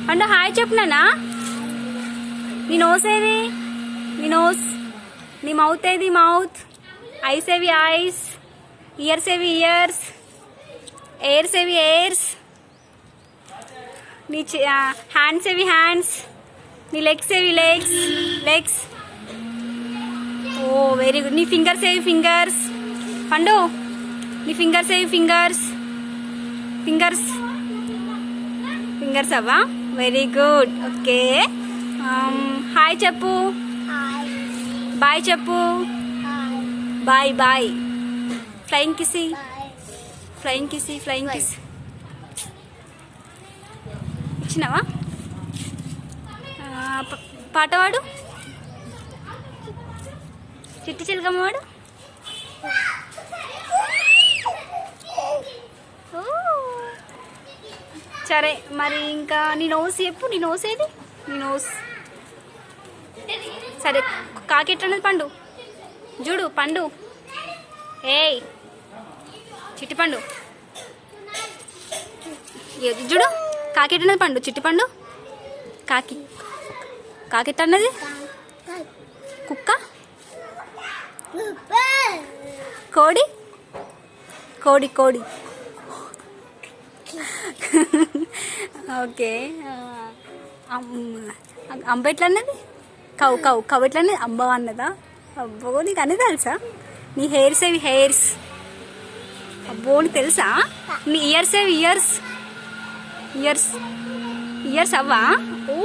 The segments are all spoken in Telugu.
పండు హాయ్ చెప్పునా. నీ నోస్ ఏది? నీ నోస్. నీ మౌత్ ఏది? మౌత్. ఐస్ ఏవి? ఐస్. ఇయర్స్ ఏవి? ఇయర్స్. ఎయిర్స్ ఏవి? ఎయిర్స్. నీ హ్యాండ్స్ ఏవి? హ్యాండ్స్. నీ లెగ్స్ ఏవి? Legs. Legs. Oh very good. నీ ఫింగర్స్ ఏవి? ఫింగర్స్. పండు నీ ఫింగర్స్ ఏవి? ఫింగర్స్. ఫింగర్స్. ఫింగర్స్ అవ్వా? Very good. ఓకే. హాయ్ చెప్పు. బాయ్ చెప్పు. Bye bye. Flying kiss. Flying kiss. Flying kiss ఇచ్చినావా? పాటవాడు. చిట్టి చిలకమ్మ వాడు. సరే మరి ఇంకా నీ నోస్ చెప్పు. నీ నోస్ ఏది? నీ నోస్. సరే కాకెట్లన్నది పండు చూడు. పండు ఏయ్ చిట్టి పండు చూడు. కాకెట్లన్నది పండు. చిట్టి పండు. కాకెట్టన్నది కుక్క. కోడి. కోడి. కోడి. ఓకే. అంబ ఎట్లా అన్నది? కవు. కవు. కవు ఎట్లా అన్నది? అంబ అన్నదా? అబ్బో నీకు అన్నీ తెలుసా? నీ హెయిర్స్ ఏవి? హెయిర్స్. అబ్బో నీకు తెలుసా? నీ ఇయర్స్ ఏవి? ఇయర్స్. ఇయర్స్. ఇయర్స్ అవ్వా? Oh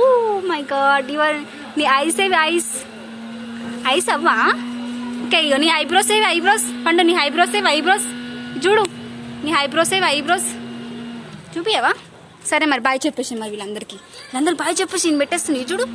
my god. నీ ఐస్ ఏవి? ఐస్. ఐస్ అవ్వా? ఓకే. ఇగో నీ ఐబ్రోస్ ఏవి? ఐబ్రోస్. పండు నీ ఐబ్రోస్ ఏవి? ఐబ్రోస్ చూడు. నీ ఐబ్రోస్ ఏవి? ఐబ్రోస్ చూపియవా? సరే మరి బాయ్ చెప్పేసి మరి వీళ్ళందరికీ. వీళ్ళందరూ బాయ్ చెప్పేసి నేను పెట్టేస్తున్నాయి చూడు.